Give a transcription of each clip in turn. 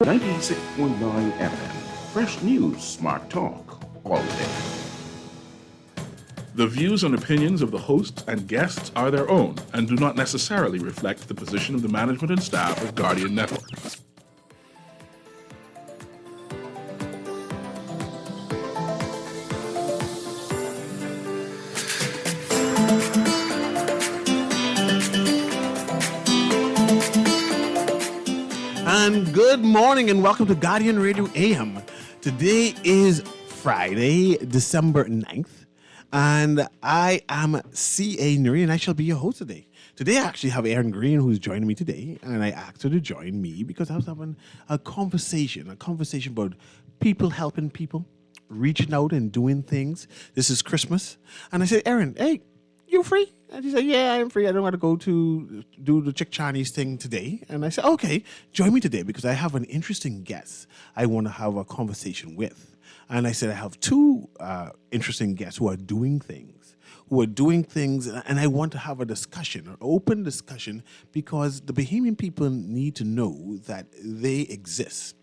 96.9 FM. Fresh news, smart talk, all day. The views and opinions of the hosts and guests are their own and do not necessarily reflect the position of the management and staff of Guardian Network. And good morning and welcome to Guardian Radio AM. Today is Friday, December 9th, and I am C.A. Newry and I shall be your host today. Today I actually have Erin Green who's joining me today, and I asked her to join me because I was having a conversation about people helping people, reaching out and doing things. This is Christmas. And I said, Erin, hey, you free? And she said, yeah, I'm free. I don't want to go to do the Chick Chinese thing today. And I said, okay, join me today because I have an interesting guest I want to have a conversation with. And I said, I have two interesting guests who are doing things, and I want to have a discussion, an open discussion, because the Bahamian people need to know that they exist,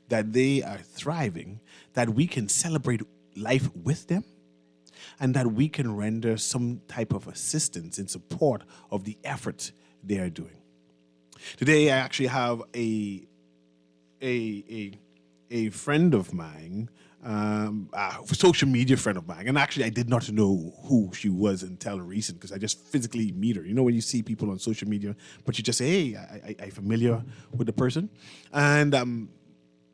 that they are thriving, that we can celebrate life with them, and that we can render some type of assistance in support of the efforts they are doing. Today, I actually have a friend of mine, a social media friend of mine, and actually I did not know who she was until recent because I just physically meet her. You know when you see people on social media, but you just say, hey, I'm familiar with the person. And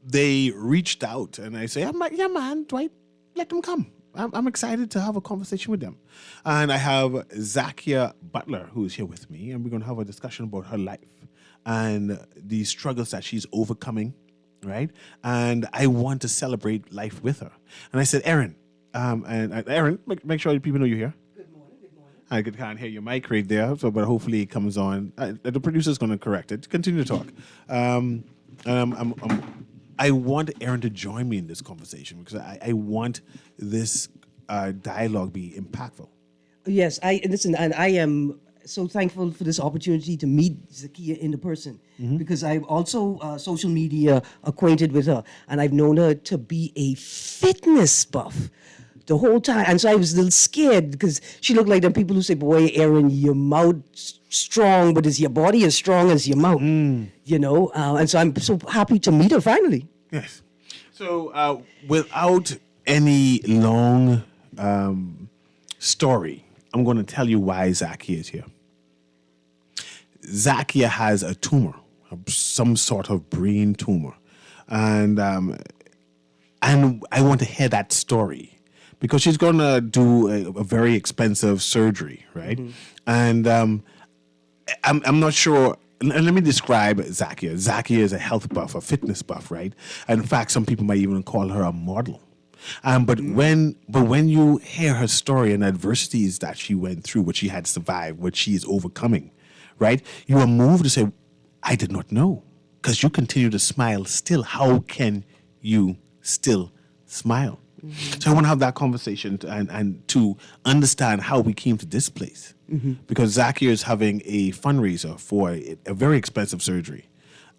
they reached out, and I say, I'm like, yeah, man, Dwight, let them come. I'm excited to have a conversation with them. And I have Zakia Butler, who is here with me, and we're going to have a discussion about her life and the struggles that she's overcoming, right? And I want to celebrate life with her. And I said, Erin, Erin, make sure people know you're here. Good morning. I can't hear your mic right there, but hopefully it comes on. The producer's going to correct it. Continue to talk. I want Erin to join me in this conversation because I want this dialogue be impactful. Yes, I am so thankful for this opportunity to meet Zakia in the person because I'm also social media acquainted with her, and I've known her to be a fitness buff the whole time. And so I was a little scared because she looked like them people who say, boy, Erin, your mouth strong, but is your body as strong as your mouth? You know? And so I'm so happy to meet her finally. Yes. So without any long story, I'm going to tell you why Zakia is here. Zakia has a tumor, some sort of brain tumor. And I want to hear that story because she's going to do a very expensive surgery, right? And I'm not sure. Let me describe Zakia. Zakia is a health buff, a fitness buff, right? And in fact, some people might even call her a model. But when you hear her story and adversities that she went through, what she had survived, what she is overcoming, right? You are moved to say, I did not know, because you continue to smile still. How can you still smile? So I want to have that conversation and to understand how we came to this place. Because Zakia is having a fundraiser for a very expensive surgery.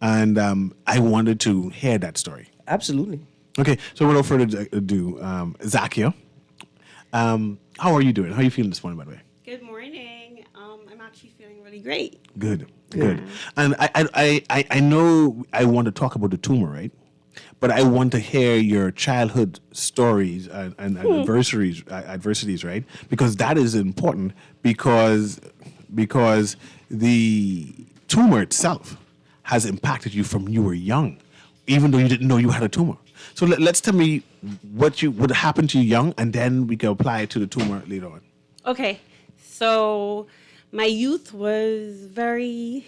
And I wanted to hear that story. Absolutely. Okay, so without further ado, Zakia, how are you doing? How are you feeling this morning, by the way? Good morning. I'm actually feeling really great. Good. And I know I want to talk about the tumor, right? But I want to hear your childhood stories and adversities, right? Because that is important because the tumor itself has impacted you from you were young, even though you didn't know you had a tumor. So let's tell me what happened to you young, and then we can apply it to the tumor later on. Okay. So my youth was I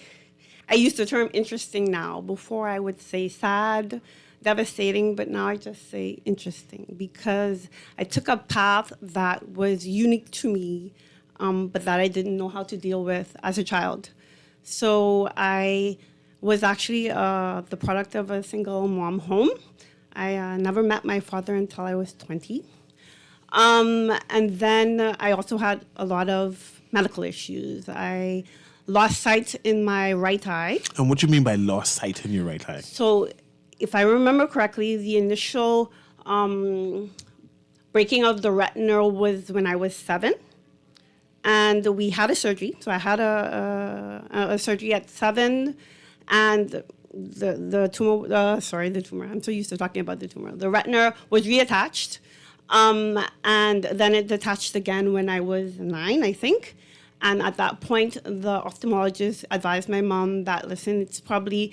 use the term interesting now. Before I would say sad, devastating, but now I just say interesting because I took a path that was unique to me, but that I didn't know how to deal with as a child. So I was actually the product of a single mom home. I never met my father until I was 20. And then I also had a lot of medical issues. I lost sight in my right eye. And what do you mean by lost sight in your right eye? So if I remember correctly, the initial breaking of the retina was when I was 7. And we had a surgery. So I had a surgery at 7, and the tumor. I'm so used to talking about the tumor. The retina was reattached, and then it detached again when I was 9, I think. And at that point, the ophthalmologist advised my mom that, listen, it's probably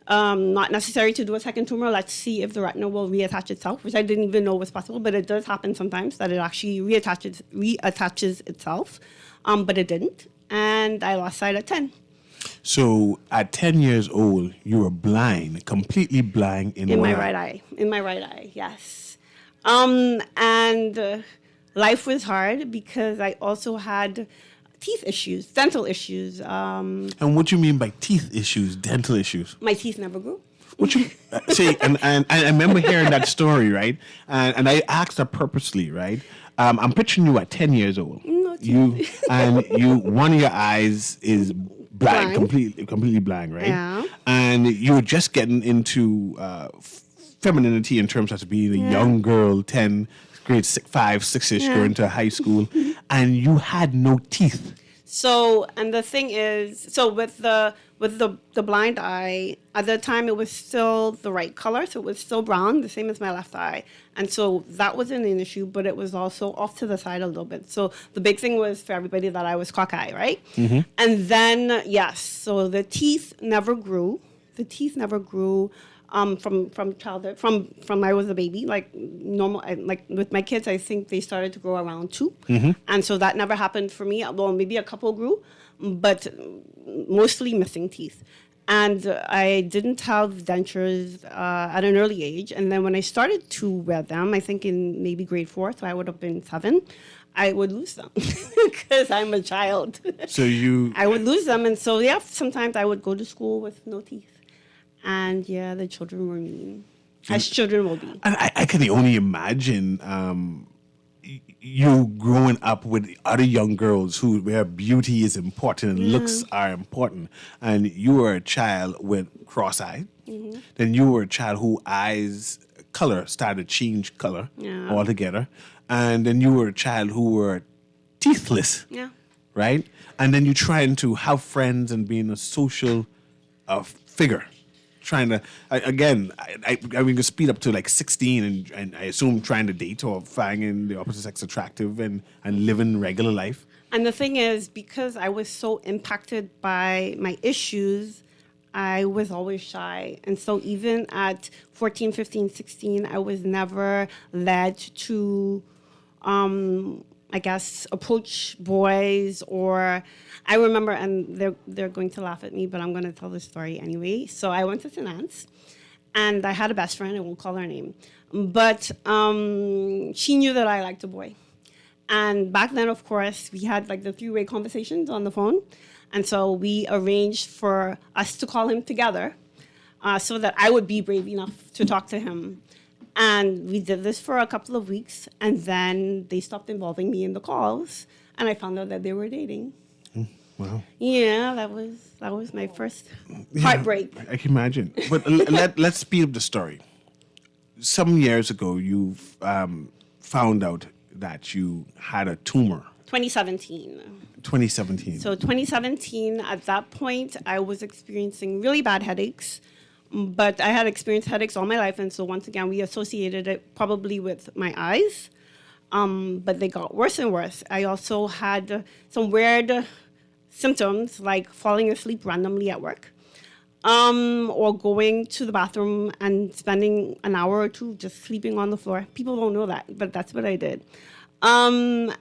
not necessary to do a second tumor. Let's see if the retina will reattach itself, which I didn't even know was possible, but it does happen sometimes that it actually reattaches itself, but it didn't, and I lost sight at 10. So at 10 years old, you were blind, completely blind in my right eye. In my right eye, yes. And life was hard because I also had teeth issues, dental issues. And what do you mean by teeth issues, dental issues? My teeth never grew. What you see? And I remember hearing that story, right? And I asked her purposely, right? I'm picturing you at 10 years old. No teeth. One of your eyes is blind. completely blind, right? Yeah. And you were just getting into femininity in terms of being a young girl, 10, grade 5, 6-ish, going to high school, and you had no teeth. So, and the thing is, so with the blind eye, at the time it was still the right color, so it was still brown, the same as my left eye. And so that wasn't an issue, but it was also off to the side a little bit. So the big thing was for everybody that I was cockeye, right? Mm-hmm. And then, yes, so the teeth never grew. From childhood, from I was a baby, like normal, like with my kids, I think they started to grow around 2. Mm-hmm. And so that never happened for me. Well, maybe a couple grew, but mostly missing teeth. And I didn't have dentures at an early age. And then when I started to wear them, I think in maybe grade 4, so I would have been 7, I would lose them because I'm a child. So I would lose them. And so, yeah, sometimes I would go to school with no teeth. And yeah, the children were mean, as children will be. And I can only imagine you growing up with other young girls where beauty is important and looks are important. And you were a child with cross-eyed. Mm-hmm. Then you were a child whose eyes color started to change color altogether. And then you were a child who were teethless. Yeah. Right? And then you're trying to have friends and being a social figure. Trying to, again, I mean, to speed up to like 16 and I assume trying to date or finding the opposite sex attractive and living regular life. And the thing is, because I was so impacted by my issues, I was always shy. And so even at 14, 15, 16, I was never led to, I guess, approach boys, or I remember, and they're going to laugh at me, but I'm going to tell the story anyway. So I went to St. Anne's, and I had a best friend. I won't call her name, but she knew that I liked a boy. And back then, of course, we had like the 3-way conversations on the phone, and so we arranged for us to call him together, so that I would be brave enough to talk to him. And we did this for a couple of weeks, and then they stopped involving me in the calls, and I found out that they were dating. Wow. Yeah, that was my first heartbreak. I can imagine. But let's speed up the story. Some years ago, you found out that you had a tumor. 2017. 2017. So 2017, at that point, I was experiencing really bad headaches. But I had experienced headaches all my life, and so once again, we associated it probably with my eyes, but they got worse and worse. I also had some weird symptoms, like falling asleep randomly at work, or going to the bathroom and spending an hour or 2 just sleeping on the floor. People don't know that, but that's what I did. And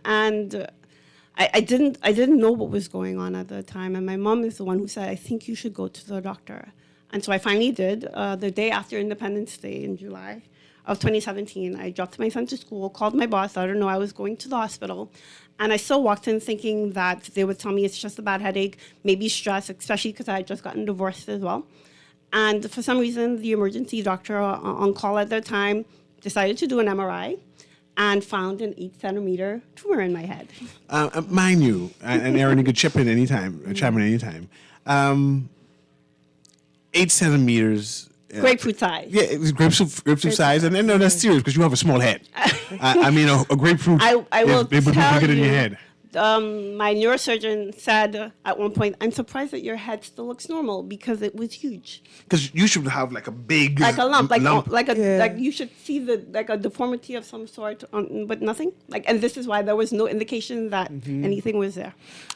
I didn't know what was going on at the time, and my mom is the one who said, I think you should go to the doctor. And so I finally did. The day after Independence Day in July of 2017, I dropped my son to school, called my boss, let her know I was going to the hospital. And I still walked in thinking that they would tell me it's just a bad headache, maybe stress, especially because I had just gotten divorced as well. And for some reason, the emergency doctor on call at the time decided to do an MRI and found an 8-centimeter tumor in my head. Mind you, and Aaron, you could chime in anytime. 8 centimeters Grapefruit size. Yeah, it was grapefruit size, and no, that's serious because you have a small head. I mean, a grapefruit. I will is able to tell get in you, your head. My neurosurgeon said at one point, "I'm surprised that your head still looks normal because it was huge, Because you should have like a big like a lump, like Yeah. like you should see like a deformity of some sort, but nothing. And this is why there was no indication that anything was there."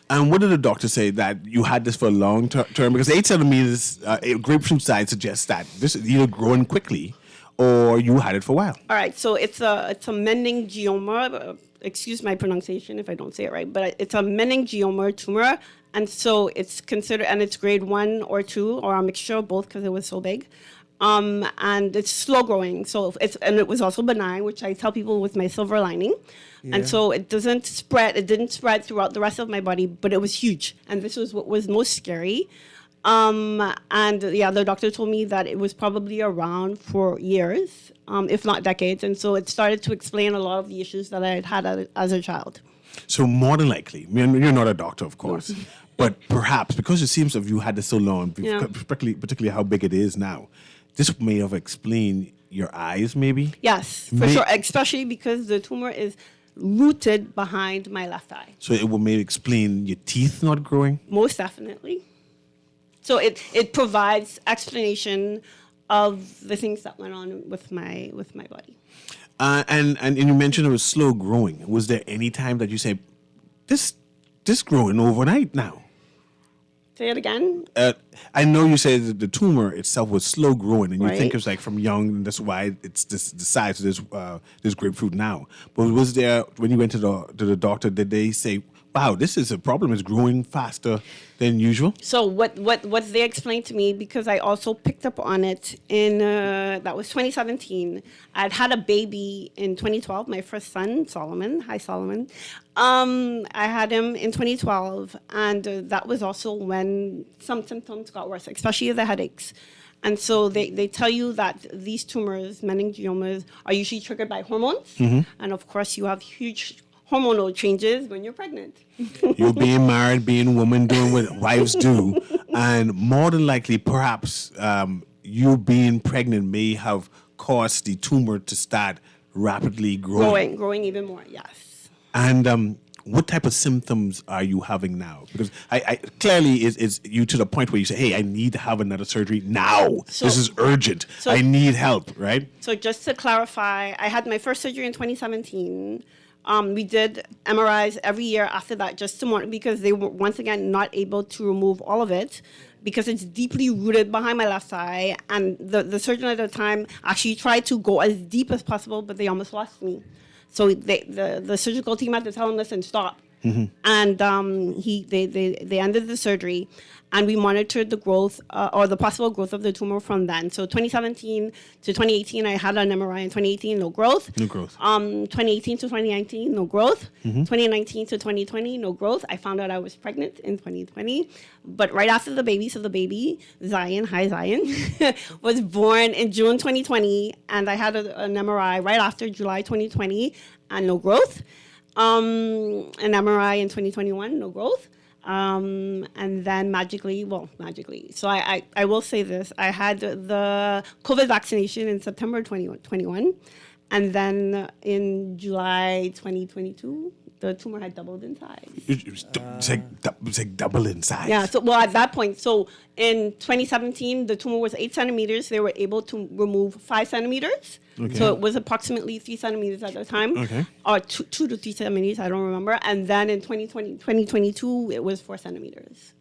And what did the doctor say that you had this for a long term? Because 8 centimeters, grapefruit size suggests that this is either growing quickly or you had it for a while. All right, so it's a meningioma. Excuse my pronunciation if I don't say it right, but it's a meningioma tumor, and so it's considered, and it's grade 1 or 2 or a mixture of both because it was so big, and it's slow growing. So it was also benign, which I tell people was my silver lining, and so it doesn't spread. It didn't spread throughout the rest of my body, but it was huge, and this was what was most scary. And yeah, the doctor told me that it was probably around for years, if not decades. And so it started to explain a lot of the issues that I had as a child. So more than likely, I mean, you're not a doctor, of course, but perhaps because it seems if you had this so long, Yeah. particularly how big it is now, this may have explained your eyes, maybe. Yes, for sure, especially because the tumor is rooted behind my left eye. So it will maybe explain your teeth not growing. Most definitely. So it provides explanation of the things that went on with my body. And you mentioned it was slow growing. Was there any time that you say, this growing overnight now? Say it again. I know you said that the tumor itself was slow growing, and you think Right. it was like from young, and that's why it's the size of this grapefruit now. But was there, when you went to the doctor, did they say, wow, this is a problem, it's growing faster than usual? So what they explained to me, because I also picked up on it in that was 2017. I'd had a baby in 2012, my first son, Solomon. Hi, Solomon. I had him in 2012, and that was also when some symptoms got worse, especially the headaches. And so they tell you that these tumors, meningiomas, are usually triggered by hormones. And of course, you have huge hormonal changes when you're pregnant. You're being married, being a woman, doing what wives do, and more than likely, perhaps you being pregnant may have caused the tumor to start rapidly growing. Growing even more, yes. And what type of symptoms are you having now? Because I clearly is you to the point where you say, hey, I need to have another surgery now. This is urgent. I need help, right? So just to clarify, I had my first surgery in 2017. We did MRIs every year after that just to monitor, because they were once again not able to remove all of it because it's deeply rooted behind my left eye. And the surgeon at the time actually tried to go as deep as possible, but they almost lost me. So the surgical team had to tell him, listen, stop. And they ended the surgery, and we monitored the growth or the possible growth of the tumor from then. So 2017 to 2018, I had an MRI. In 2018, no growth. No growth. 2018 to 2019, no growth. 2019 to 2020, no growth. I found out I was pregnant in 2020, but right after the baby, so the baby Zion, hi Zion, was born in June 2020, and I had an MRI right after July 2020, and no growth. An MRI in 2021, no growth. And then magically. So I will say this. I had the COVID vaccination in September 2021. And then in July 2022, the tumor had doubled in size. It's like double in size. Yeah, so well at that point, so in 2017, the tumor was 8 centimeters. They were able to remove 5 centimeters. Okay. So it was approximately 3 centimeters at the time. Okay. Or 2 to 3 centimeters, I don't remember. And then in 2022, it was 4 centimeters.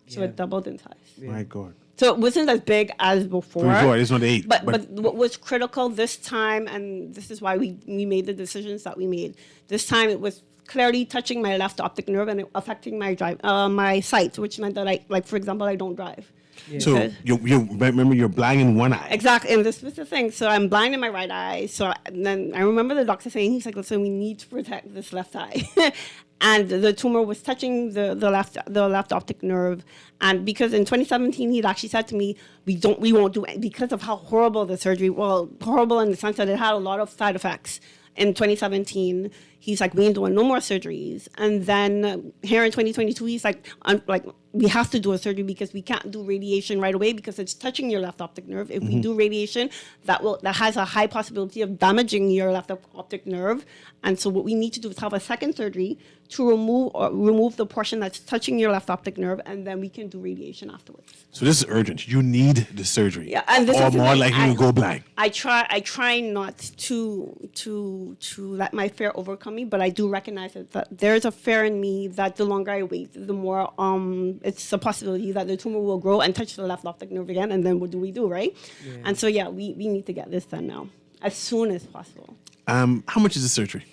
So it doubled in size. My God. So it wasn't as big as before. It's not 8. But what was critical this time, and this is why we made the decisions that we made, this time it was clearly touching my left optic nerve and affecting my sight, which meant that for example, I don't drive. Yeah. So you remember you're blind in one eye. Exactly, and this was the thing. So I'm blind in my right eye. And then I remember the doctor saying, he's like, listen, we need to protect this left eye. And the tumor was touching the left optic nerve. And because in 2017, he'd actually said to me, we won't do it because of how horrible the surgery, well, horrible in the sense that it had a lot of side effects. In 2017, he's like, we ain't doing no more surgeries. And then here in 2022, he's like, we have to do a surgery because we can't do radiation right away because it's touching your left optic nerve. If we do radiation, that has a high possibility of damaging your left optic nerve. And so what we need to do is have a second surgery to remove the portion that's touching your left optic nerve, and then we can do radiation afterwards. So this is urgent. You need the surgery. Yeah, and this or is the more thing, likely to go blind. I try not to let my fear overcome me, but I do recognize that there's a fear in me that the longer I wait, the more it's a possibility that the tumor will grow and touch the left optic nerve again, and then what do we do, right? Yeah. And so we need to get this done now as soon as possible. How much is the surgery?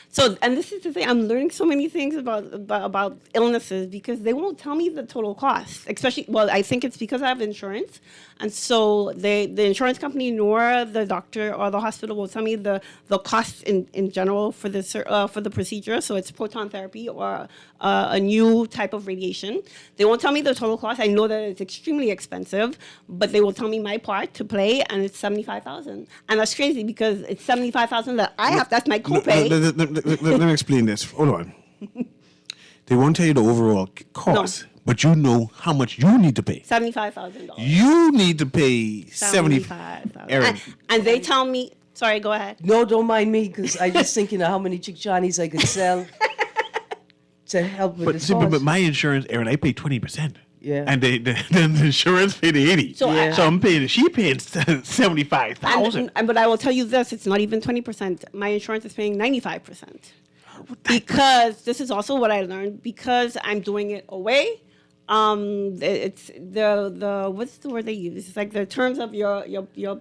So, and this is the thing, I'm learning so many things about illnesses because they won't tell me the total cost, especially, well, I think it's because I have insurance. And so the insurance company nor the doctor or the hospital will tell me the cost in general for the procedure. So it's proton therapy or a new type of radiation. They won't tell me the total cost. I know that it's extremely expensive, but they will tell me my part to play, and it's $75,000. And that's crazy because it's $75,000 that I have. That's my copay. Let me explain this. Hold on. They won't tell you the overall cost. No. But you know how much you need to pay. $75,000. You need to pay $75,000. And they tell me, sorry, go ahead. No, don't mind me, because I just thinking of how many Chick-Johnnies I could sell to help with this but my insurance, Aaron, I pay 20%. Yeah. And the insurance paid the 80. So, yeah. So I'm paying, she paying $75,000. But I will tell you this, it's not even 20%. My insurance is paying 95%. Because this is also what I learned, because I'm doing it away. It's the what's the word they use? It's like the terms of your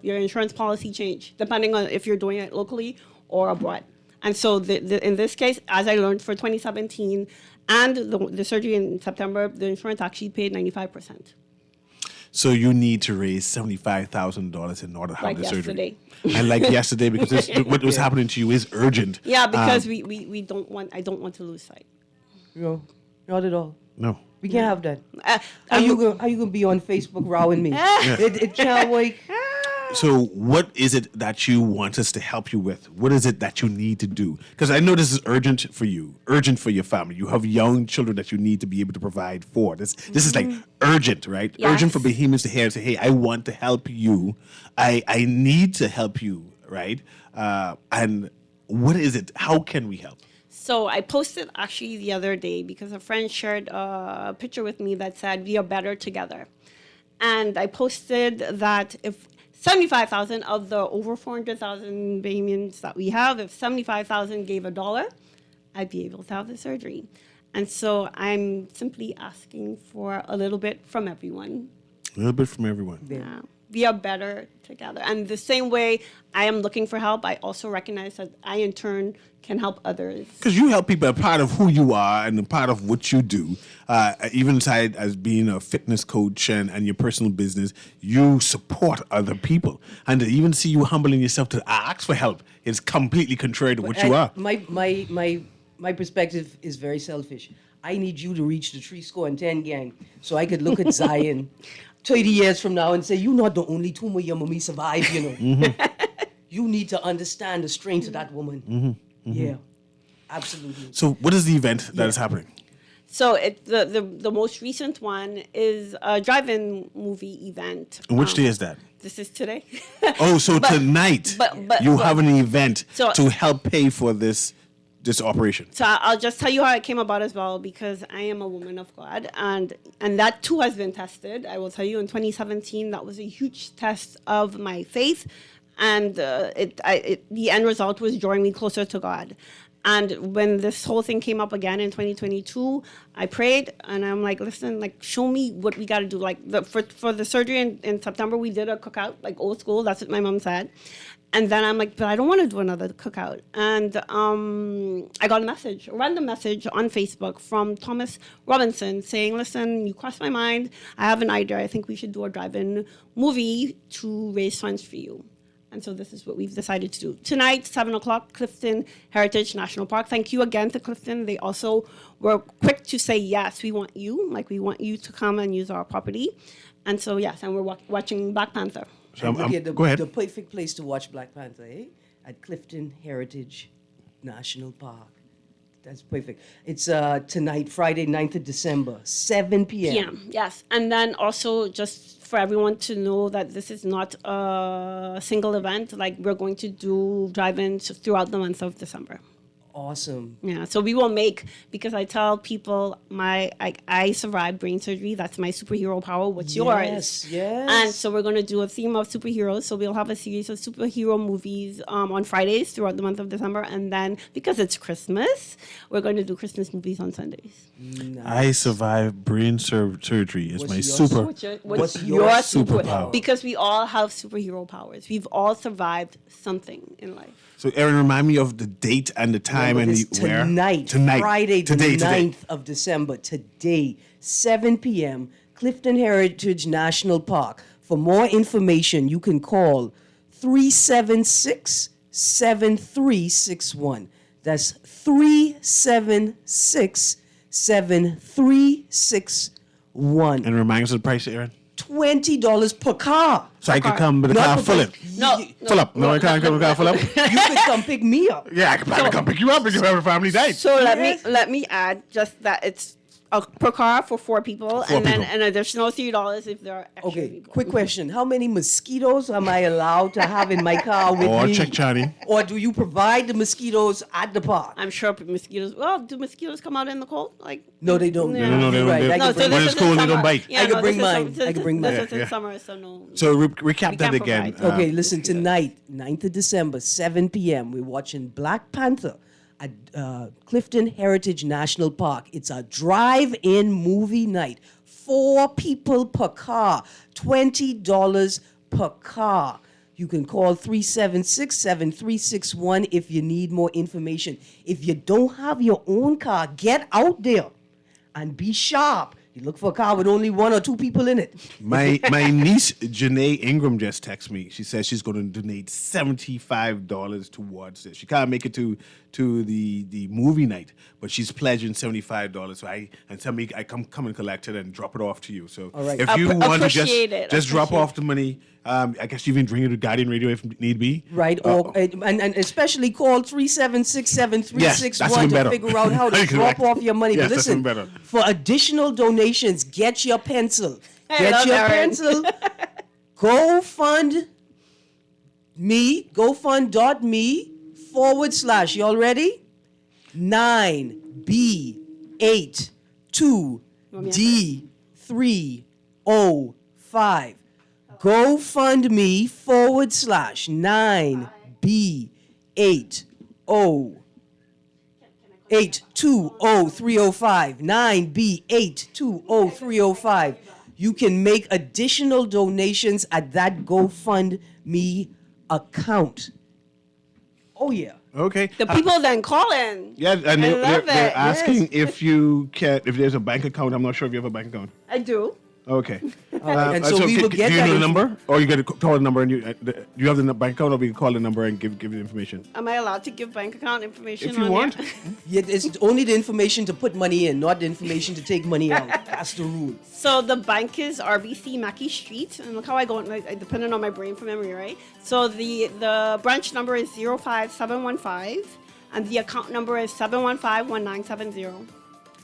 insurance policy change depending on if you're doing it locally or abroad. And so in this case, as I learned for 2017 and the surgery in September, the insurance actually paid 95%. So you need to raise $75,000 in order to have the surgery. And like yesterday, because what was happening to you is urgent. Yeah, because I don't want to lose sight. No, not at all. No. We can't have that. How you gonna be on Facebook rowing me? It can't wait. So what is it that you want us to help you with? What is it that you need to do? Because I know this is urgent for you, urgent for your family. You have young children that you need to be able to provide for. This is like urgent, right? Yes. Urgent for Bohemians to hear and say, hey, I want to help you. I need to help you, right? And what is it? How can we help? So I posted actually the other day because a friend shared a picture with me that said, we are better together. And I posted that if 75,000 of the over 400,000 Bahamians that we have, if 75,000 gave $1, I'd be able to have the surgery. And so I'm simply asking for a little bit from everyone. A little bit from everyone. Yeah. We are better together. And the same way I am looking for help, I also recognize that I, in turn, can help others. Because you help people, a part of who you are and a part of what you do. Even aside as being a fitness coach and your personal business, you support other people. And to even see you humbling yourself to ask for help is completely contrary to what you are. My perspective is very selfish. I need you to reach the 310 gang so I could look at Zion 30 years from now and say, you're not the only tumor your mommy survived, you know. You need to understand the strength of that woman. Yeah, absolutely. So what is the event that is happening? So the most recent one is a drive-in movie event. And which day is that? This is today. Oh, so tonight you have an event to help pay for this operation. So I'll just tell you how it came about as well, because I am a woman of God, and that too has been tested. I will tell you, in 2017, that was a huge test of my faith, and the end result was drawing me closer to God. And when this whole thing came up again in 2022, I prayed, and I'm like, listen, like, show me what we got to do. Like, for the surgery in September, we did a cookout, like old school. That's what my mom said. And then I'm like, but I don't want to do another cookout. And I got a random message on Facebook from Thomas Robinson saying, listen, you crossed my mind. I have an idea. I think we should do a drive-in movie to raise funds for you. And so this is what we've decided to do. Tonight, 7 o'clock, Clifton Heritage National Park. Thank you again to Clifton. They also were quick to say, yes, we want you. Like, we want you to come and use our property. And so, yes, and we're watching Black Panther. So go ahead. The perfect place to watch Black Panther, At Clifton Heritage National Park. That's perfect. It's tonight, Friday, 9th of December, 7 p.m. PM, yes. And then also just for everyone to know that this is not a single event. Like we're going to do drive-ins throughout the month of December. Awesome. Yeah, so we will make, because I tell people I survived brain surgery. That's my superhero power. What's yours? Yes. And so we're going to do a theme of superheroes. So we'll have a series of superhero movies on Fridays throughout the month of December. And then because it's Christmas, we're going to do Christmas movies on Sundays. I survived brain surgery. It's my super. What's your superpower? Because we all have superhero powers. We've all survived something in life. So, Aaron, remind me of the date and the time and where. Tonight, Friday, the 9th of December, today, 7 p.m., Clifton Heritage National Park. For more information, you can call 376-7361. That's 376-7361. And remind us of the price, Aaron. $20 per car. So I could come with a Not car per full car. up. No, Full up. No, I can't come with a car full up. You could come pick me up. Yeah, I could probably come pick you up if you have a family day. So Yes. let me add just that it's per car for 4 people, Four and then people. an additional $3 if there are extra Okay, people. quick question. How many mosquitoes am I allowed to have in my car with Or me? check Johnny. Or do you provide the mosquitoes at the park? I'm sure mosquitoes. Well, do mosquitoes come out in the cold? Like No, they don't. Yeah. No, they You're don't. right. They- I no. can So bring When this it's is cold, in they summer. don't bite. Yeah, I can no, bring this is mine. I can bring This mine. is in Yeah. summer, so no. So recap We that can't again. provide. Okay, listen, tonight, 9th of December, 7 p.m., we're watching Black Panther at Clifton Heritage National Park. It's a drive-in movie night. 4 people per car, $20 per car. You can call 376-7361 if you need more information. If you don't have your own car, get out there and be sharp. You look for a car with only 1 or 2 people in it. My niece Janae Ingram just texted me. She says she's going to donate $75 towards this. She can't make it to the movie night, but she's pledging $75. So I come and collect it and drop it off to you. So All right. if you want to Appreciate it. just drop Appreciate off the money, I guess you can bring it to Guardian Radio if need be. Right, and especially call 376-7361 Yes, that's even to better. figure out how to Correct. drop off your money. Yes, But that's listen, even better. for additional donations, get your pencil. I Get love your Aaron. pencil. GoFundMe.me/, y'all ready? 9B82D305. GoFundMe/9B80 820-305 9B820305. You can make additional donations at that GoFundMe account. Oh yeah. Okay. The people then call in. Yeah, and I they're love it. asking if there's a bank account. I'm not sure if you have a bank account. I do. Okay. And so we will get do you that know the info- number, or you got to call the number and do you have the bank account, or we can call the number and give the information? Am I allowed to give bank account information? If you on want. here? Yeah, it's only the information to put money in, not the information to take money out. That's the rule. So the bank is RBC Mackey Street, and look how I go, depending on my brain from memory, right? So the branch number is 05715, and the account number is 7151970,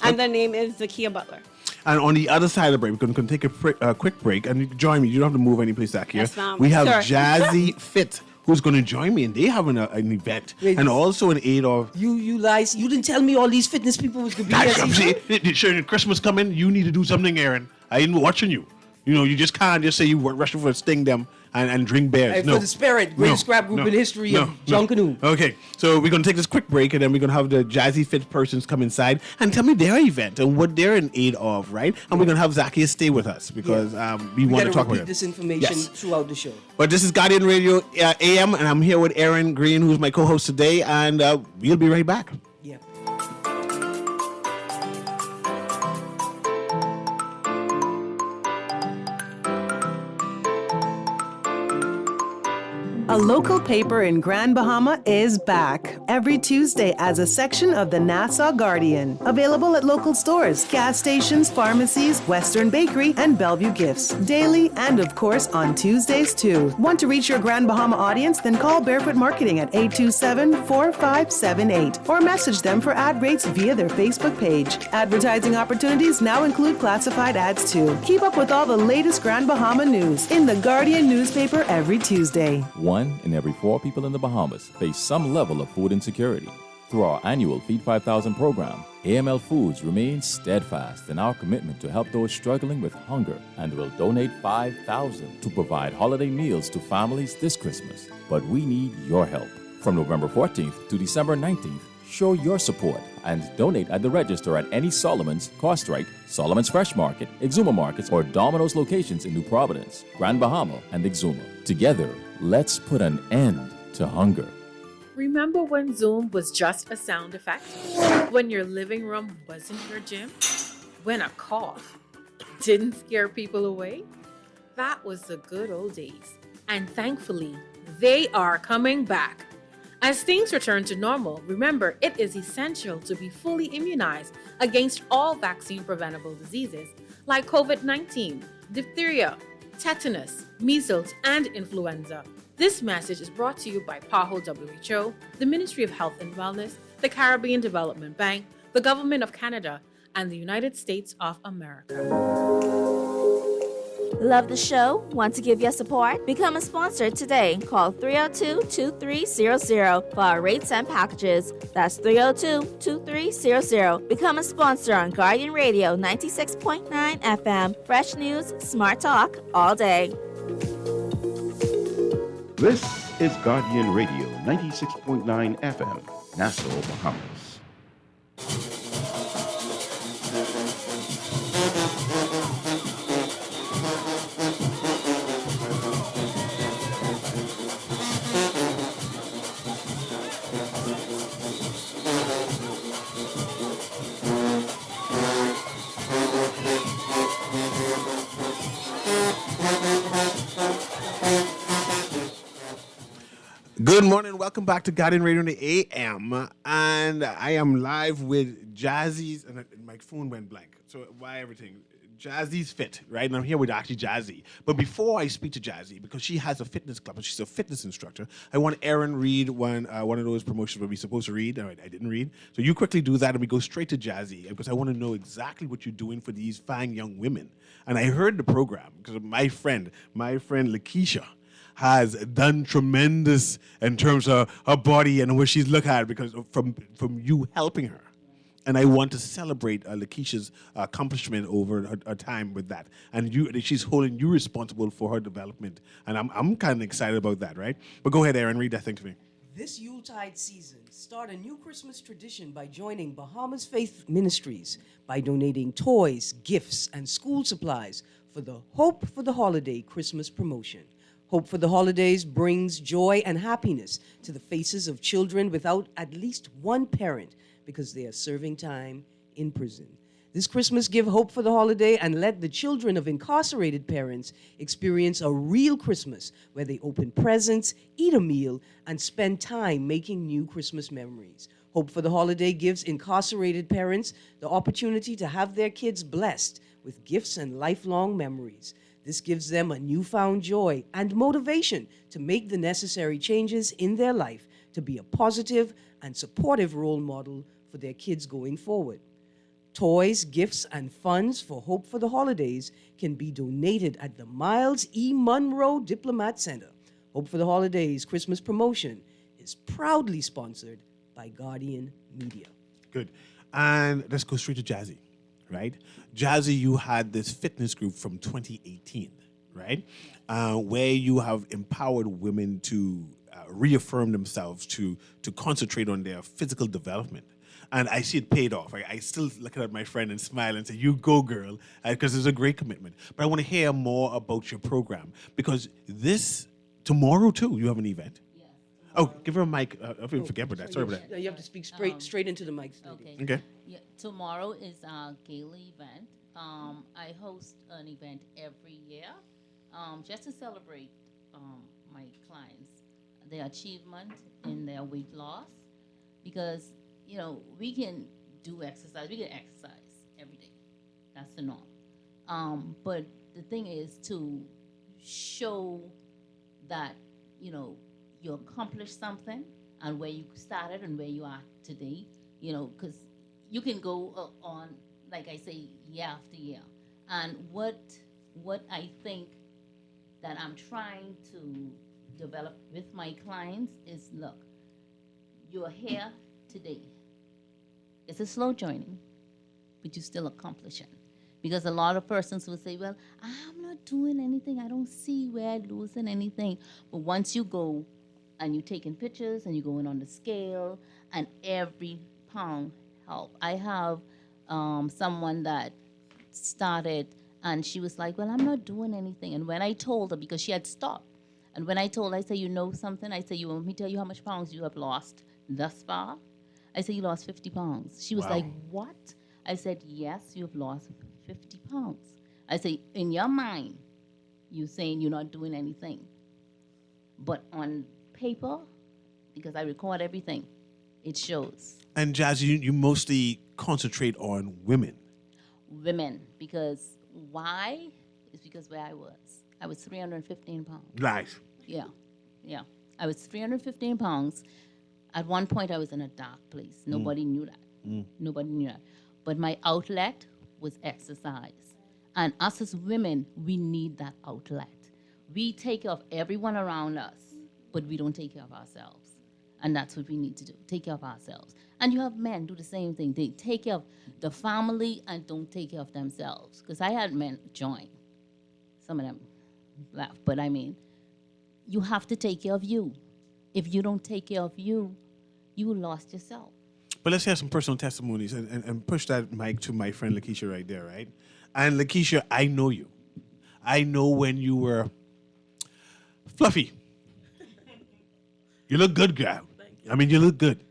and the name is Zakia Butler. And on the other side of the break, we're going to take a quick break, and you can join me. You don't have to move any place back here. Yes, ma'am. We have Sure. Jazzy Fit, who's going to join me, and they have an event, Wait. and also in aid of. You lies. You didn't tell me all these fitness people was gonna be That's what I'm here. saying. Sure, Christmas coming, you need to do something, Aaron. I ain't watching you. You know, you just can't just say you were rushing for a sting them and drink beers. Hey, no. for the Spirit, greatest scrap group in history of Junkanoo. Okay, so we're going to take this quick break, and then we're going to have the Jazzy Fit persons come inside and tell me their event and what they're in aid of, right? And we're going to have Zacchaeus stay with us because we want Gotta to talk repeat about this it. information Yes. throughout the show. But this is Guardian Radio AM, and I'm here with Aaron Green, who's my co-host today, and we'll be right back. Yeah. A local paper in Grand Bahama is back every Tuesday as a section of the Nassau Guardian. Available at local stores, gas stations, pharmacies, Western Bakery, and Bellevue Gifts. Daily and, of course, on Tuesdays too. Want to reach your Grand Bahama audience? Then call Barefoot Marketing at 827-4578 or message them for ad rates via their Facebook page. Advertising opportunities now include classified ads too. Keep up with all the latest Grand Bahama news in the Guardian newspaper every Tuesday. 1 in every 4 people in the Bahamas face some level of food insecurity. Through our annual Feed 5,000 program, AML Foods remains steadfast in our commitment to help those struggling with hunger and will donate $5,000 to provide holiday meals to families this Christmas. But we need your help. From November 14th to December 19th, show your support and donate at the register at any Solomon's, Costrite, Solomon's Fresh Market, Exuma Markets, or Domino's locations in New Providence, Grand Bahama, and Exuma. Together, let's put an end to hunger. Remember when Zoom was just a sound effect? When your living room wasn't your gym? When a cough didn't scare people away? That was the good old days. And thankfully, they are coming back. As things return to normal, remember it is essential to be fully immunized against all vaccine-preventable diseases like COVID-19, diphtheria, tetanus, measles, and influenza. This message is brought to you by PAHO WHO, the Ministry of Health and Wellness, the Caribbean Development Bank, the Government of Canada, and the United States of America. Love the show? Want to give your support? Become a sponsor today. Call 302-2300 for our rates and packages. That's 302-2300. Become a sponsor on Guardian Radio 96.9 FM. Fresh news, smart talk, all day. This is Guardian Radio 96.9 FM, Nassau, Bahamas. Good morning. Welcome back to Guardian Radio in the AM. And I am live with Jazzy's, and my phone went blank. So why everything? Jazzy's Fit, right? And I'm here with actually Jazzy. But before I speak to Jazzy, because she has a fitness club and she's a fitness instructor, I want Aaron read one of those promotions where we're supposed to read. All right, I didn't read. So you quickly do that and we go straight to Jazzy because I want to know exactly what you're doing for these fine young women. And I heard the program because my friend Lakeisha, has done tremendous in terms of her body and what she's looked at because from you helping her. And I want to celebrate Lakeisha's accomplishment over her time with that. And she's holding you responsible for her development. And I'm kind of excited about that, right? But go ahead, Aaron, read that thing to me. This Yuletide season, start a new Christmas tradition by joining Bahamas Faith Ministries by donating toys, gifts, and school supplies for the Hope for the Holiday Christmas promotion. Hope for the Holidays brings joy and happiness to the faces of children without at least one parent because they are serving time in prison. This Christmas, give hope for the holiday and let the children of incarcerated parents experience a real Christmas where they open presents, eat a meal, and spend time making new Christmas memories. Hope for the Holiday gives incarcerated parents the opportunity to have their kids blessed with gifts and lifelong memories. This gives them a newfound joy and motivation to make the necessary changes in their life to be a positive and supportive role model for their kids going forward. Toys, gifts, and funds for Hope for the Holidays can be donated at the Miles E. Monroe Diplomat Center. Hope for the Holidays Christmas promotion is proudly sponsored by Guardian Media. Good. And let's go straight to Jazzy. Right? Jazzy, you had this fitness group from 2018, right? Where you have empowered women to reaffirm themselves, to concentrate on their physical development. And I see it paid off. I still look at my friend and smile and say, you go, girl, because it's a great commitment. But I want to hear more about your program because tomorrow, too, you have an event. Oh, give her a mic. I forget about that. Sorry about that. You have to speak straight into the mic. Okay. Yeah, tomorrow is our gala event. I host an event every year just to celebrate my clients their achievement in their weight loss, because we can do exercise. We can exercise every day. That's the norm. But the thing is to show that you accomplished something and where you started and where you are today. Because you can go on, like I say, year after year. And what I think that I'm trying to develop with my clients is, look, you're here today. It's a slow journey, but you're still accomplishing. Because a lot of persons will say, well, I'm not doing anything. I don't see where I'm losing anything. But once you go and you're taking pictures and you're going on the scale, and every pound help. I have someone that started, and she was like, well, I'm not doing anything. And when I told her, because she had stopped, and when I told her, I said, you know something? I said, you want me to tell you how much pounds you have lost thus far? I said, you lost 50 pounds. She was like, what? I said, yes, you've lost 50 pounds. I say, in your mind, you're saying you're not doing anything. But on paper, because I record everything, it shows. And Jazzy, you mostly concentrate on women. Women, because why? It's because where I was 315 pounds. Nice. Yeah. I was 315 pounds. At one point, I was in a dark place. Nobody knew that. Nobody knew that. But my outlet was exercise. And us as women, we need that outlet. We take care of everyone around us, but we don't take care of ourselves. And that's what we need to do, take care of ourselves. And you have men do the same thing. They take care of the family and don't take care of themselves. Because I had men join. Some of them laugh. But I mean, you have to take care of you. If you don't take care of you, you lost yourself. But let's hear some personal testimonies and push that mic to my friend Lakeisha right there, right? And Lakeisha, I know you. I know when you were fluffy. You look good, girl. I mean, you look good.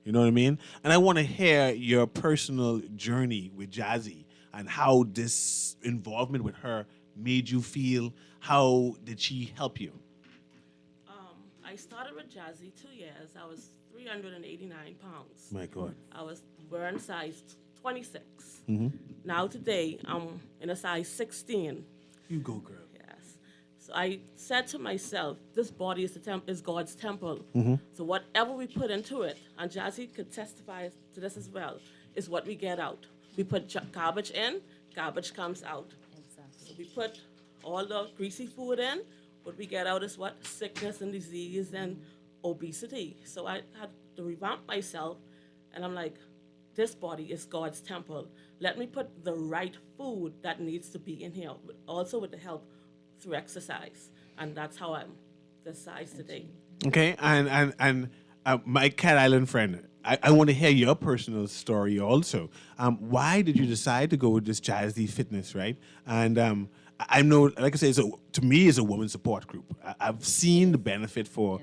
You know what I mean? And I want to hear your personal journey with Jazzy and how this involvement with her made you feel. How did she help you? I started with Jazzy 2 years. I was 389 pounds. My God. I was wearing size 26. Now today, I'm in a size 16. You go, girl. Yes. So I said to myself, this body is God's temple. So whatever we put into it, and Jazzy could testify to this as well, is what we get out. We put garbage in, garbage comes out. Exactly. So we put all the greasy food in, what we get out is what? Sickness and disease and obesity. So I had to revamp myself, and I'm like, this body is God's temple. Let me put the right food that needs to be in here, but also with the help through exercise. And that's how I'm this size today. Okay, and my Cat Island friend, I want to hear your personal story also. Why did you decide to go with this Jazzy Fitness, right? And I know, like I say, to me, it's a woman support group. I've seen the benefit for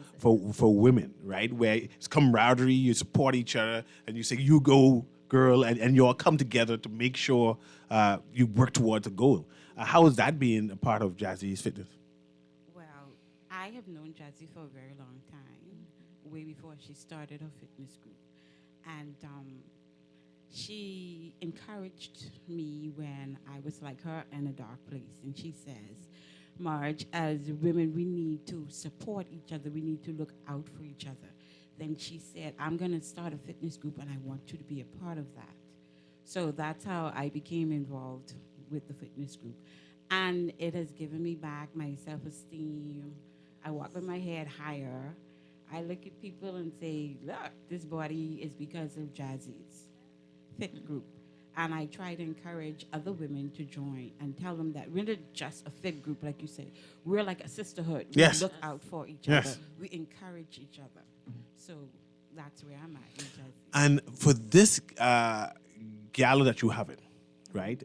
women, right? Where it's camaraderie, you support each other, and you say, you go, girl, and you all come together to make sure you work towards a goal. How has that been a part of Jazzy's Fitness? Well, I have known Jazzy for a very long time, way before she started her fitness group. And she encouraged me when I was like her in a dark place. And she says, Marge, as women, we need to support each other. We need to look out for each other. Then she said, I'm going to start a fitness group, and I want you to be a part of that. So that's how I became involved with the fitness group. And it has given me back my self-esteem. I walk with my head higher. I look at people and say, look, this body is because of Jazzy's fit group. And I try to encourage other women to join and tell them that we're not just a fit group, like you said. We're like a sisterhood. Yes. We look out for each Yes. other. We encourage each other. So that's where I'm at with Jazzy. And for this gala that you have it, right?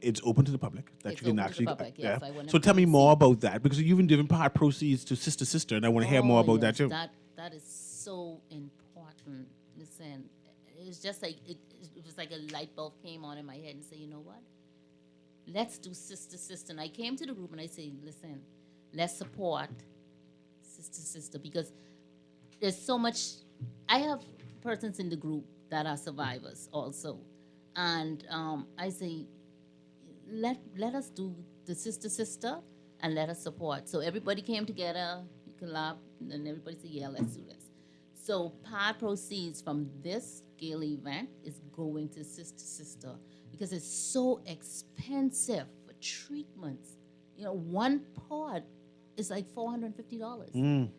It's open to the public. That It's you can open to the actually. public, yes. I wanna So tell me come more see. about that, because you've been giving part proceeds to Sister, and I want to hear more about that too. That is so important. Listen, it's just like it was like a light bulb came on in my head and say, you know what? Let's do sister. And I came to the group and I say, listen, let's support sister, because there's so much. I have persons in the group that are survivors also, and I say, let us do the sister, and let us support. So everybody came together, you can laugh, and then everybody said, yeah, let's do this. So part proceeds from this gala event is going to sister because it's so expensive for treatments. One pod is like $450.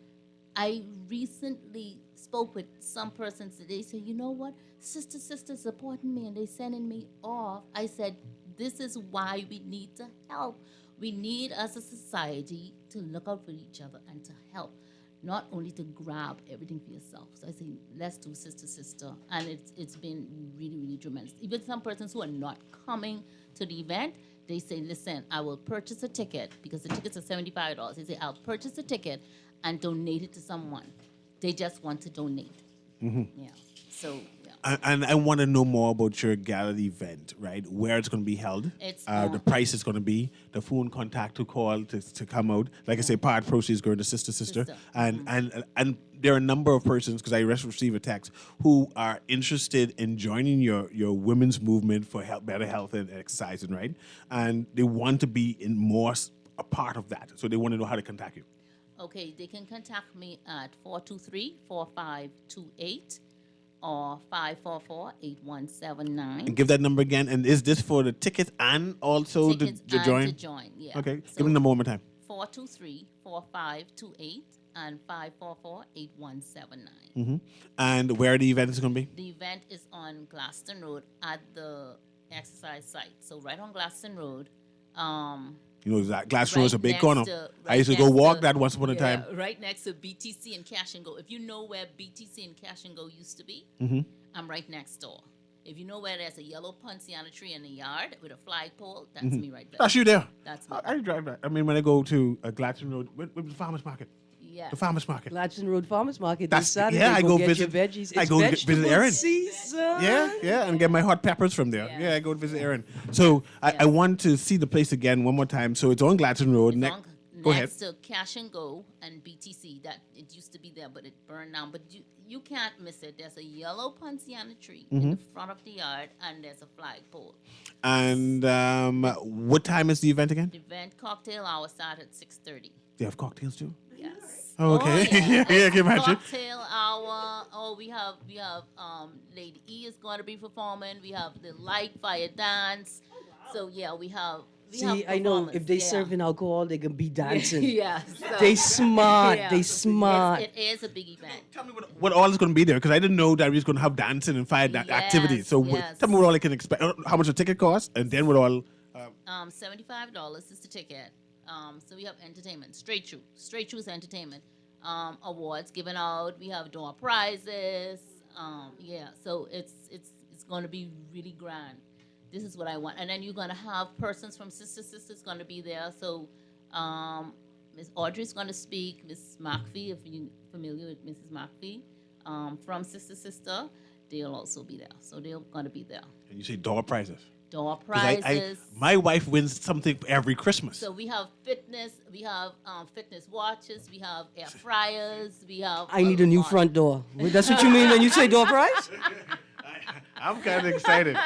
I recently spoke with some persons today. Say, you know what, sister supporting me, and they sending me off. I said, this is why we need to help. We need, as a society, to look out for each other and to help, not only to grab everything for yourself. So I say, let's do sister, and it's been really, really tremendous. Even some persons who are not coming to the event, they say, listen, I will purchase a ticket because the tickets are $75. They say, I'll purchase a ticket and donate it to someone. They just want to donate. Yeah. So, yeah. And I want to know more about your gala event, right? Where it's going to be held, It's the price is going to be, the phone contact to call to come out. Like I say, part proceeds going to sister, and there are a number of persons, because I received a text, who are interested in joining your women's movement for better health and exercising, right? And they want to be a part of that, so they want to know how to contact you. Okay, they can contact me at 423-4528 or 544-8179. And give that number again. And is this for the tickets and also Tickets to and join? to join, yeah. Okay, So give me the number one more time. 423-4528 and 544-8179. And where the event is going to be? The event is on Glaston Road at the exercise site. So right on Glaston Road. You know, Glasgow is a big next corner. I used to go next walk that once upon a time. Right next to BTC and Cash and Go. If you know where BTC and Cash and Go used to be, I'm right next door. If you know where there's a yellow ponciana tree in the yard with a flagpole, that's me right there. That's you there. That's me. I drive that. I mean, when I go to Gladstone Road, with the farmer's market. Yeah. The farmer's market. Gladstone Road Farmers Market That's this Saturday. yeah. I go get visit. your veggies. I It's go visit vegetable Erin. season. Yeah, and get my hot peppers from there. Yeah. Yeah, I go visit Erin. So I want to see the place again one more time. So it's on Gladstone Road. It's Go ahead. next to Cash and Go and BTC. That it used to be there, but it burned down. But you can't miss it. There's a yellow ponciana tree in the front of the yard, and there's a flagpole. And what time is the event again? The event cocktail hour starts at 6:30. They have cocktails too. Yes. Oh, okay. yeah. Yeah, I can imagine. Cocktail hour. Oh, we have Lady E is going to be performing. We have the light fire dance. So yeah, we have. See, I know if they yeah. serving alcohol, they can be dancing. Yeah. So, They smart. yeah. They smart. It is a big event. Tell me what all is going to be there, because I didn't know that we was going to have dancing and fire activities. So yes. tell me what all I can expect, how much the ticket costs, and then what all. $75 is the ticket. So we have entertainment, straight through is entertainment. Awards given out. We have door prizes. Yeah, so it's going to be really grand. This is what I want, and then you're going to have persons from Sisters going to be there. So Miss Audrey's going to speak. Miss McPhee, if you're familiar with Mrs. McPhee, from Sister, they'll also be there. So they're going to be there. And you say door prizes. Door prizes. My wife wins something every Christmas. So we have fitness watches, we have air fryers, we have. I need a new front door. That's what you mean when you say door prize? I'm kind of excited.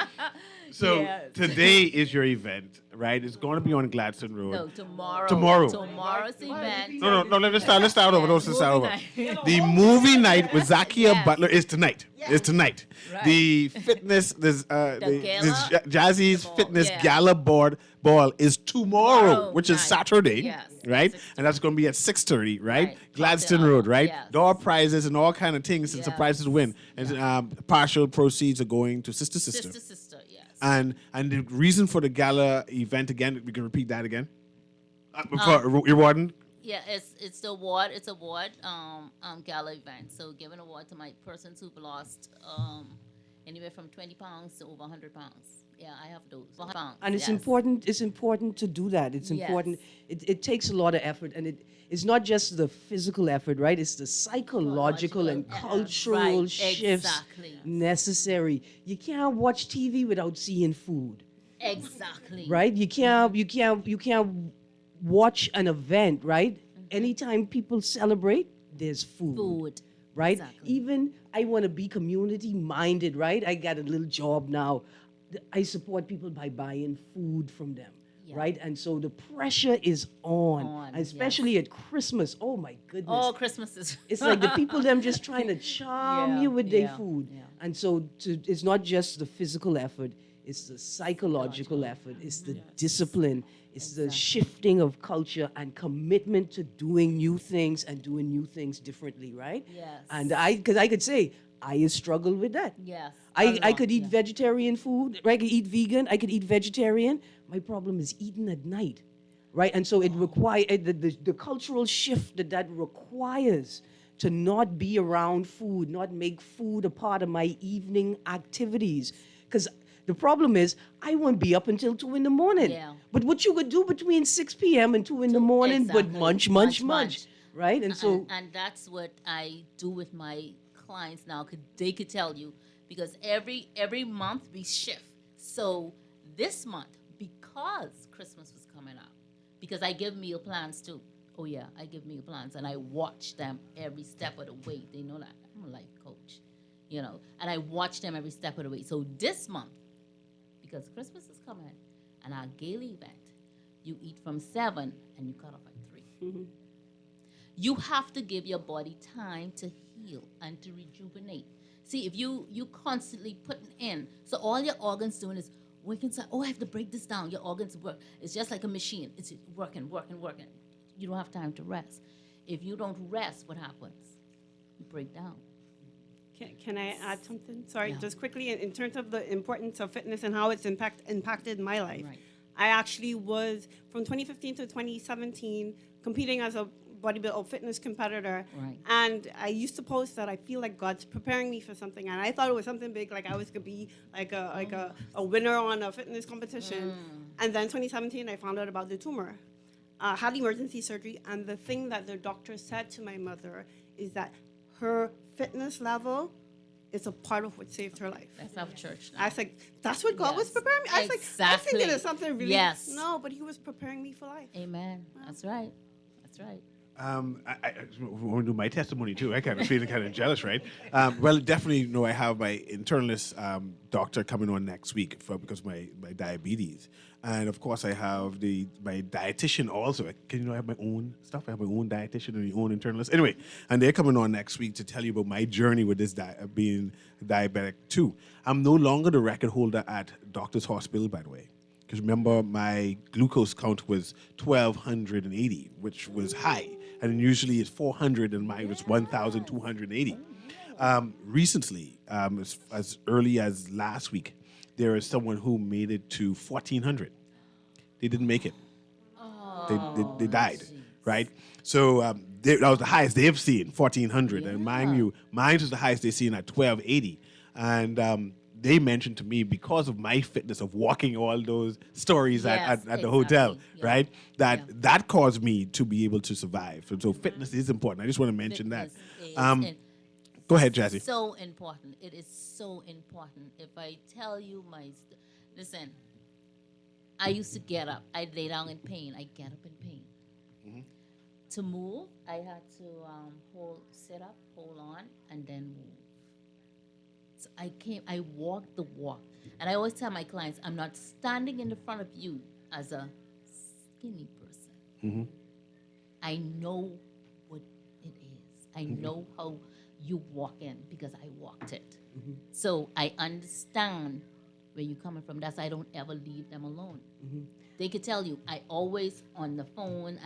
So Yes. today is your event, right? It's going to be on Gladstone Road. No, tomorrow. Tomorrow's event. No. Let's start over. Let's start over. Movie The movie night with Zakia Yes. Butler is tonight. It's tonight. Right. The fitness, this gala? Jazzy's Fitness yeah. Gala ball is tomorrow, which is night. Saturday, Yes. right? 6:30. And that's going to be at 6:30, right? Right. Gladstone Cocktail Road, hour. right? Yes. Door prizes and all kind of things and Yes. surprises win. And partial proceeds are going to Sister. Sister, yes. And the reason for the gala event again, we can repeat that again. For rewarding. Yeah, it's the award. It's award gala event. So giving award to my persons who've lost anywhere from 20 pounds to over 100 pounds. Yeah, I have those. And it's Yes. important. It's important to do that. It's important. It takes a lot of effort, and it's not just the physical effort, right? It's the psychological and cultural Right, shifts exactly. necessary. You can't watch TV without seeing food, Exactly. right? You can't watch an event, right? Anytime people celebrate, there's food. Food. right? Exactly. Even I want to be community minded, right? I got a little job now. I support people by buying food from them, Yeah. right? And so the pressure is on, especially at Christmas. Oh my goodness. Oh, Christmas is. It's like the people them just trying to charm Yeah, you with their yeah, food. yeah. And so it's not just the physical effort, it's the psychological effort, it's the discipline, it's the shifting of culture and commitment to doing new things and doing new things differently, right? Yes. And because I could say, I struggle with that. Yes. I could eat vegetarian food, I could eat vegan, I could eat vegetarian. My problem is eating at night, right? And so it requires the cultural shift that requires to not be around food, not make food a part of my evening activities. Because the problem is, I won't be up until 2 in the morning. Yeah. But what you could do between 6 p.m. and 2 in the morning, but munch, right? And so, and that's what I do with my clients now. They could tell you, because every month we shift. So this month, because Christmas was coming up, because I give meal plans too. Oh yeah, I give meal plans, and I watch them every step of the way. They know that I'm a life coach, and I watch them every step of the way. So this month, because Christmas is coming, and our gaily event, you eat from 7 and you cut off at 3. mm-hmm. You have to give your body time to heal and to rejuvenate. See, if you constantly putting in, so all your organs doing is working. I have to break this down. Your organs work. It's just like a machine. It's working. You don't have time to rest. If you don't rest, what happens? You break down. Can I add something? Sorry, Yeah. just quickly, in terms of the importance of fitness and how it's impacted my life. Right. I actually was, from 2015 to 2017, competing as a bodybuilder or fitness competitor. Right. And I used to post that I feel like God's preparing me for something. And I thought it was something big, like I was going to be like a winner on a fitness competition. And then 2017, I found out about the tumor. Had emergency surgery. And the thing that the doctor said to my mother is that her fitness level is a part of what saved her life. Let's have church now. I was like, that's what God was preparing me. I was like, I think it is something really. Yes. No, but He was preparing me for life. Amen. That's right. That's right. I want to do my testimony too. I kind of feeling kind of jealous, right? Well, definitely, I have my internist doctor coming on next week because of my diabetes, and of course I have my dietitian also. I have my own stuff. I have my own dietitian and my own internist. Anyway, and they're coming on next week to tell you about my journey with this being diabetic too. I'm no longer the record holder at Doctor's Hospital, by the way. Because remember, my glucose count was 1,280, which was high. And usually it's 400, and mine was 1,280. Recently, as early as last week, there is someone who made it to 1,400. They didn't make it. They died, right? So that was the highest they've seen, 1,400. And mine was the highest they've seen at 1,280. And they mentioned to me, because of my fitness of walking all those stories at the hotel, right? That caused me to be able to survive. So fitness is important. I just want to mention that. Go ahead, Jazzy. So important. It is so important. If I tell you listen, I used to get up. I'd lay down in pain. I get up in pain. Mm-hmm. To move, I had to sit up, hold on, and then move. So I walked the walk. And I always tell my clients, I'm not standing in the front of you as a skinny person. Mm-hmm. I know what it is. I know how you walk in because I walked it. Mm-hmm. So I understand where you're coming from. That's why I don't ever leave them alone. Mm-hmm. They could tell you, I always on the phone,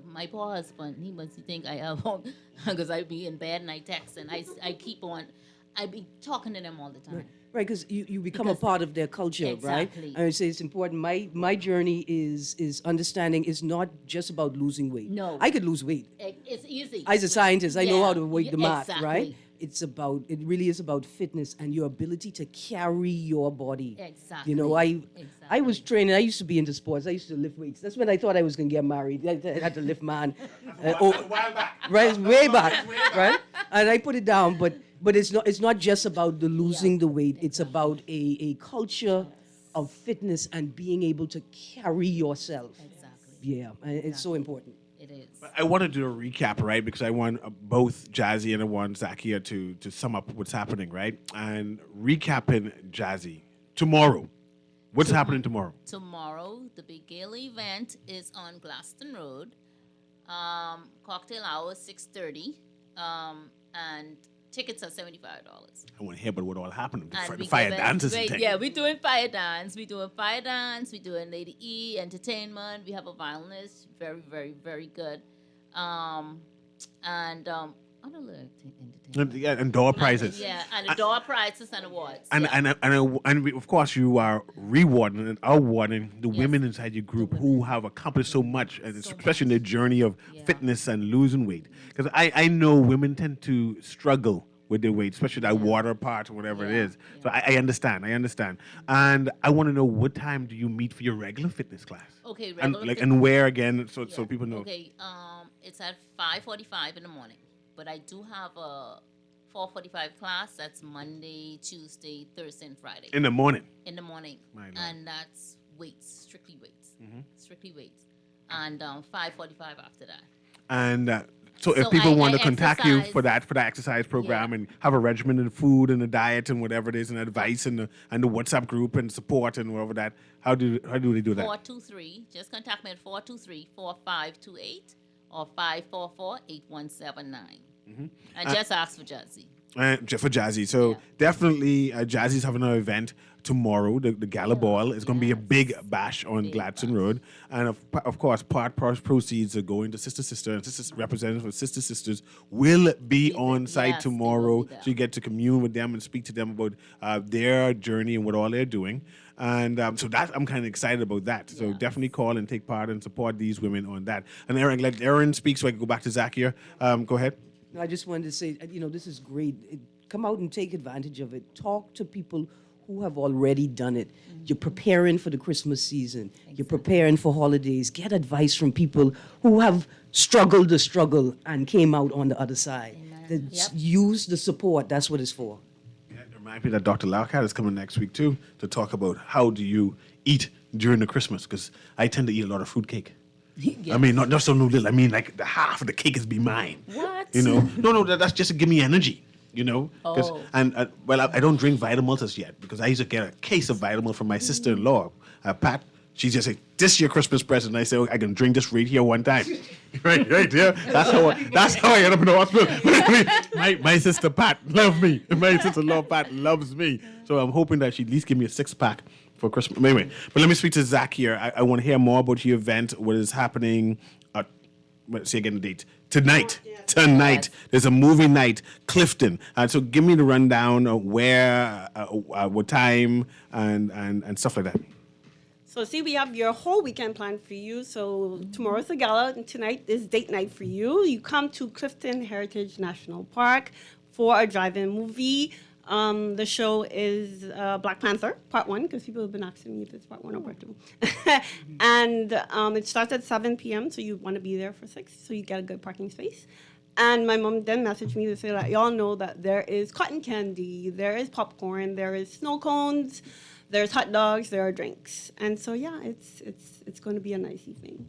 my poor husband, he must think I have, because I be in bed and I text and I keep on, I be talking to them all the time. Right, because you become a part of their culture, exactly. right? I would say it's important. My journey is understanding is not just about losing weight. No. I could lose weight. It's easy. As a scientist, I know how to weight the math, exactly. right? It really is about fitness and your ability to carry your body. Exactly. I was training. I used to be into sports. I used to lift weights. That's when I thought I was going to get married. I had to lift man. Right, way back, right? And I put it down, but it's not just about the losing the weight. It's about a culture of fitness and being able to carry yourself. Exactly. Yeah, and it's so important. It is. I want to do a recap, right? Because I want both Jazzy and I want Zakia to sum up what's happening, right? And recapping Jazzy tomorrow. What's happening tomorrow? Tomorrow, the big gala event is on Glaston Road. Cocktail hour 6:30, and tickets are $75. I want to hear about what all happened. And The we fire give it- dances and wait, things. Yeah, we're doing fire dance. We're doing fire dance. We're doing Lady E entertainment. We have a violinist, very, very, very good. Other little entertainment. Yeah, and door prizes. Yeah, and the door prizes and awards. And yeah. and of course you are rewarding and awarding the women inside your group who have accomplished so much, and especially in their journey of fitness and losing weight. Because I know women tend to struggle with their weight, especially that water part or whatever it is. So I understand. And I want to know, what time do you meet for your regular fitness class? Okay, And regular and where again, so people know. Okay, it's at 5:45 in the morning, but I do have a 4:45 class. That's Monday, Tuesday, Thursday, and Friday. In the morning. In the morning, My Lord. and that's weights, strictly weights, and 5:45 after that. And so if So people want I to contact you exercise. for that exercise program and have a regimen and food and a diet and whatever it is and advice and the WhatsApp group and support and whatever that, how do they do that? 423. Just contact me at 423-4528 or 544-8179. And just ask for Jazzy. For Jazzy. So definitely Jazzy's having an event tomorrow, the Gala Ball. It's going to be a big bash on Gladstone Road. And of course, part proceeds are going to Sister, and representatives of Sister Sisters will be on site tomorrow. So you get to commune with them and speak to them about their journey and what all they're doing. And so that I'm kind of excited about that. So definitely call and take part and support these women on that. And Aaron, let Aaron speak so I can go back to Zakia. Go ahead. No, I just wanted to say, this is great. Come out and take advantage of it. Talk to people who have already done it. You're preparing for the Christmas season. You're preparing for holidays. Get advice from people who have struggled the struggle and came out on the other side. Use the support. That's what it's for. Remind me that Dr. Laukat is coming next week too to talk about how do you eat during the Christmas, because I tend to eat a lot of fruitcake. I mean, not so no little. I mean, like the half of the cake is be mine. What? No, that's just to give me energy. Oh. I don't drink Vitamalt as yet because I used to get a case of Vitamalt from my sister-in-law, Pat. She just said, "This is your Christmas present." And I said, "I can drink this right here one time." right, yeah. That's how I end up in the hospital. my sister Pat loves me. My sister-in-law Pat loves me. So I'm hoping that she at least give me a 6-pack for Christmas. Anyway, but let me speak to Zach here. I want to hear more about your event. What is happening? Let's see again the date. Tonight. There's a movie night, Clifton. So give me the rundown of where, what time, and stuff like that. So see, we have your whole weekend planned for you. So tomorrow's the gala, and tonight is date night for you. You come to Clifton Heritage National Park for a drive-in movie. The show is Black Panther, Part 1, because people have been asking me if it's Part 1 or Part 2. And it starts at 7 p.m., so you want to be there for 6, so you get a good parking space. And my mom then messaged me to say that y'all know that there is cotton candy, there is popcorn, there is snow cones, there's hot dogs, there are drinks. And so, yeah, it's going to be a nice evening.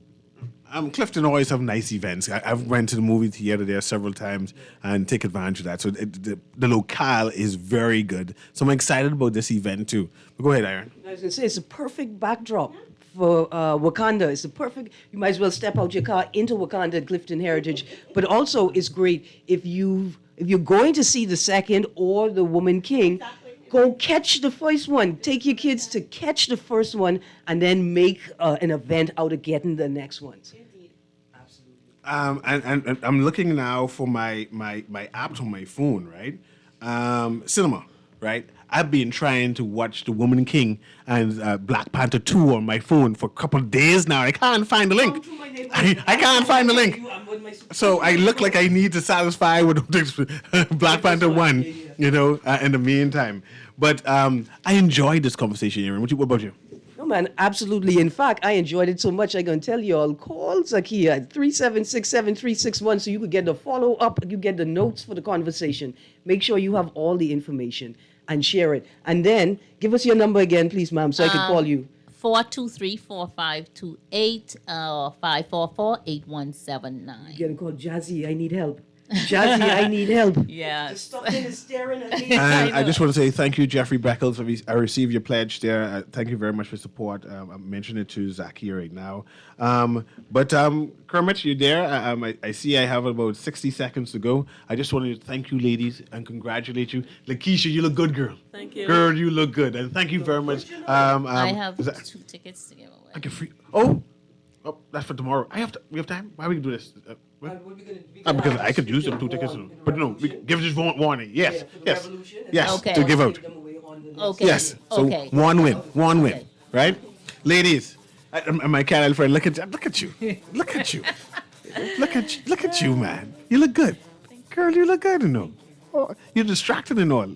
Clifton always have nice events. I've went to the movie theater there several times and take advantage of that. So the locale is very good. So I'm excited about this event too. But go ahead, Aaron. I was going to say, it's a perfect backdrop for Wakanda. It's a perfect, you might as well step out your car into Wakanda, Clifton Heritage. But also, it's great if you're going to see the second or the Woman King, go catch the first one. Take your kids to catch the first one and then make an event out of getting the next ones. And I'm looking now for my app on my phone, right? Cinema, right? I've been trying to watch The Woman King and Black Panther 2 on my phone for a couple of days now. I can't find the link. I can't find the link. So I look like I need to satisfy with Black Panther 1, in the meantime. But I enjoyed this conversation, Aaron. What about you? No, man, absolutely. In fact, I enjoyed it so much, I'm going to tell you all, call Zakia at 3767361 so you could get the follow-up, you get the notes for the conversation. Make sure you have all the information and share it. And then give us your number again, please, ma'am, so I can call you. 423-4528 or 544-8179. Getting called Jazzy, I need help. Jazzy, I need help. Yes. Just stop there staring at me. And I just want to say thank you, Jeffrey Breckles. I received your pledge there. Thank you very much for support. I'm mentioning it to Zach here right now. But Kermit, you're there. I see I have about 60 seconds to go. I just wanted to thank you, ladies, and congratulate you. Lakeisha, you look good, girl. Thank you. Girl, you look good. And thank you very much. I have is that- 2 tickets to give away. I can free. Oh, that's for tomorrow. We have time? Why we can do this? Because I could use them 2 tickets. But no, give just one warning. Yes, yes, yes, Okay. to give out. Okay. Yes. So Okay. one win, Okay. right? Ladies, my Canada friend, look at you, look at you, look at you, man. You look good, girl. You look good, you know. Oh, you're distracted and all.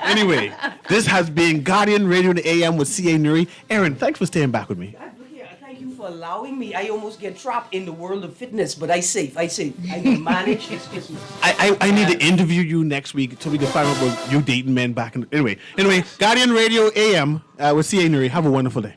Anyway, this has been Guardian Radio in the AM with C.A. Newry. Aaron, thanks for staying back with me. Thank you for allowing me. I almost get trapped in the world of fitness, but I safe. I can manage this Christmas. I need to interview you next week so we can find out about you dating men back in. Anyway, Guardian Radio AM with C.A. Newry. Have a wonderful day.